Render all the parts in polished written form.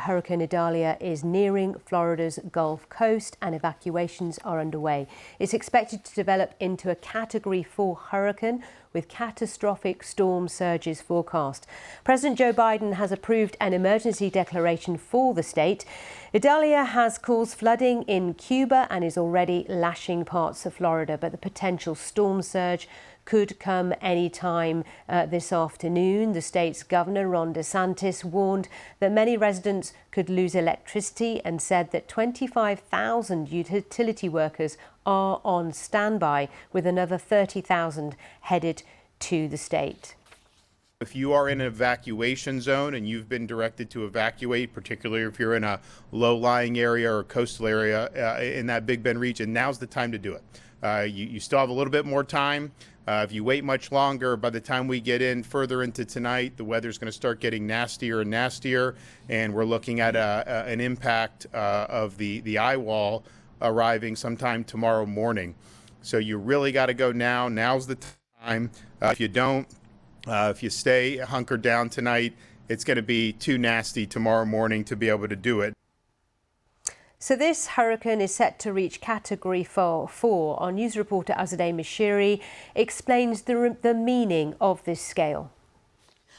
Hurricane Idalia is nearing Florida's Gulf Coast and evacuations are underway. It's expected to develop into a Category 4 hurricane with catastrophic storm surges forecast. President Joe Biden has approved an emergency declaration for the state. Idalia has caused flooding in Cuba and is already lashing parts of Florida, but the potential storm surge could come any time this afternoon. The state's governor, Ron DeSantis, warned that many residents could lose electricity and said that 25,000 utility workers are on standby, with another 30,000 headed to the state. If you are in an evacuation zone and you've been directed to evacuate, particularly if you're in a low-lying area or coastal area in that Big Bend region, now's the time to do it. You still have a little bit more time. If you wait much longer, by the time we get in further into tonight, the weather's going to start getting nastier and nastier, and we're looking at an impact of the eye wall arriving sometime tomorrow morning. So you really got to go now. Now's the time. If you don't, if you stay hunkered down tonight, it's going to be too nasty tomorrow morning to be able to do it. So this hurricane is set to reach Category 4. Our news reporter Azadeh Mishiri explains the meaning of this scale.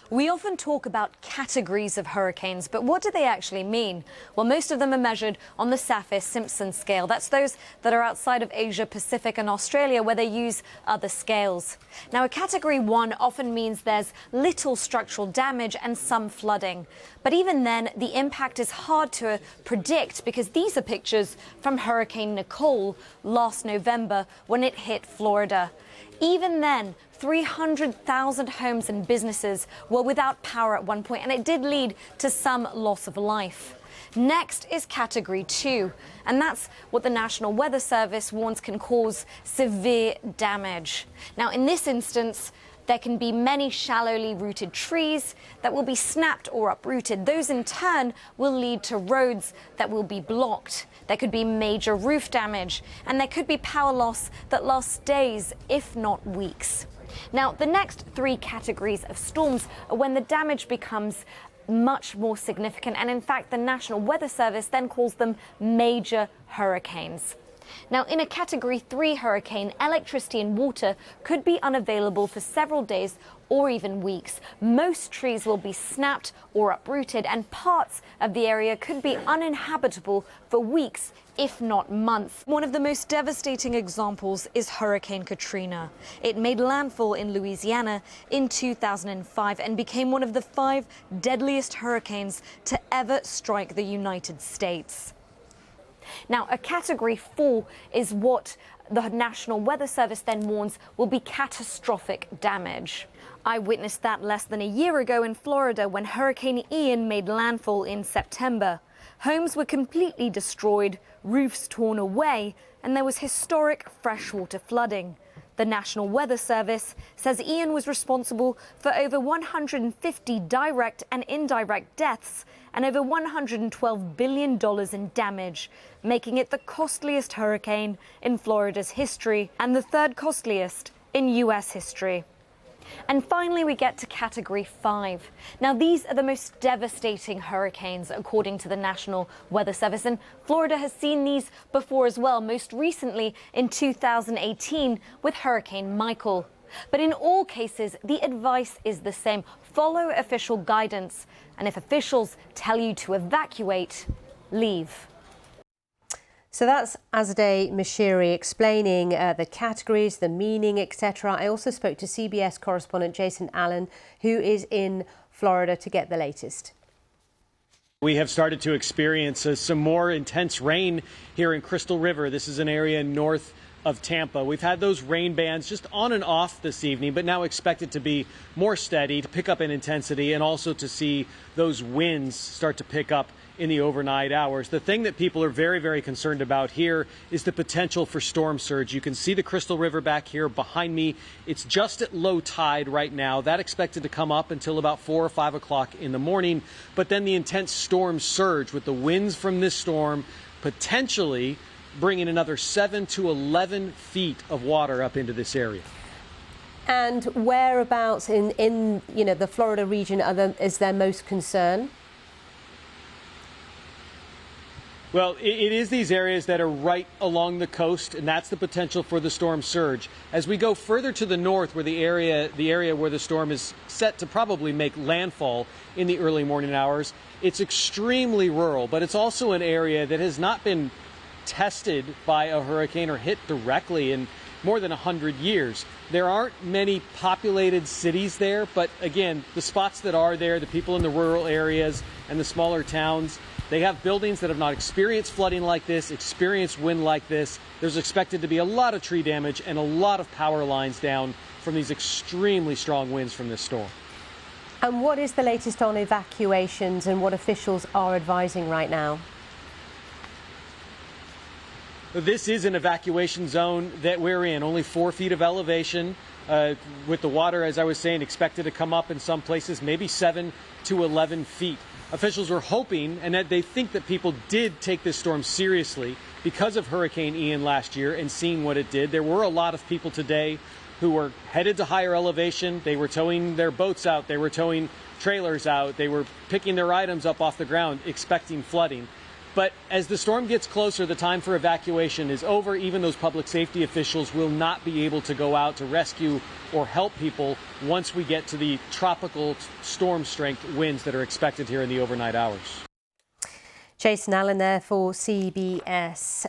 We often talk about categories of hurricanes, but what do they actually mean? Well, most of them are measured on the Saffir-Simpson scale. That's those that are outside of Asia, Pacific and Australia, where they use other scales. Now, a Category 1 often means there's little structural damage and some flooding. But even then, the impact is hard to predict because these are pictures from Hurricane Nicole last November when it hit Florida. Even then, 300,000 homes and businesses were without power at one point, and it did lead to some loss of life. Next is Category 2, and that's what the National Weather Service warns can cause severe damage. Now, in this instance, there can be many shallowly rooted trees that will be snapped or uprooted. Those in turn will lead to roads that will be blocked. There could be major roof damage, and there could be power loss that lasts days, if not weeks. Now, the next three categories of storms are when the damage becomes much more significant, and in fact, the National Weather Service then calls them major hurricanes. Now, in a Category 3 hurricane, electricity and water could be unavailable for several days or even weeks. Most trees will be snapped or uprooted, and parts of the area could be uninhabitable for weeks, if not months. One of the most devastating examples is Hurricane Katrina. It made landfall in Louisiana in 2005 and became one of the 5 deadliest hurricanes to ever strike the United States. Now, a Category 4 is what the National Weather Service then warns will be catastrophic damage. I witnessed that less than a year ago in Florida when Hurricane Ian made landfall in September. Homes were completely destroyed, roofs torn away, and there was historic freshwater flooding. The National Weather Service says Ian was responsible for over 150 direct and indirect deaths and over $112 billion in damage, making it the costliest hurricane in Florida's history and the third costliest in U.S. history. And finally, we get to Category 5. Now, these are the most devastating hurricanes, according to the National Weather Service. And Florida has seen these before as well, most recently in 2018 with Hurricane Michael. But in all cases, the advice is the same. Follow official guidance. And if officials tell you to evacuate, leave. So that's Azadeh Mishiri explaining the categories, the meaning, etc. I also spoke to CBS correspondent Jason Allen, who is in Florida, to get the latest. We have started to experience some more intense rain here in Crystal River. This is an area north of Tampa. We've had those rain bands just on and off this evening, but now expected to be more steady, to pick up in intensity, and also to see those winds start to pick up in the overnight hours. The thing that people are very, very concerned about here is the potential for storm surge. You can see the Crystal River back here behind me. It's just at low tide right now. That expected to come up until about 4 or 5 o'clock in the morning. But then the intense storm surge with the winds from this storm potentially bringing another 7 to 11 feet of water up into this area. And whereabouts in the Florida region is there most concern? Well, it is these areas that are right along the coast, and that's the potential for the storm surge. As we go further to the north, where the area where the storm is set to probably make landfall in the early morning hours, it's extremely rural, but it's also an area that has not been tested by a hurricane or hit directly in more than 100 years. There aren't many populated cities there, but again, the spots that are there, the people in the rural areas and the smaller towns, they have buildings that have not experienced flooding like this, experienced wind like this. There's expected to be a lot of tree damage and a lot of power lines down from these extremely strong winds from this storm. And what is the latest on evacuations and what officials are advising right now? This is an evacuation zone that we're in, only 4 feet of elevation, with the water, as I was saying, expected to come up in some places, maybe 7 to 11 feet. Officials were hoping, and that they think that people did take this storm seriously because of Hurricane Ian last year and seeing what it did. There were a lot of people today who were headed to higher elevation. They were towing their boats out. They were towing trailers out. They were picking their items up off the ground, expecting flooding. But as the storm gets closer, the time for evacuation is over. Even those public safety officials will not be able to go out to rescue or help people once we get to the tropical storm strength winds that are expected here in the overnight hours. Jason Allen there for CBS.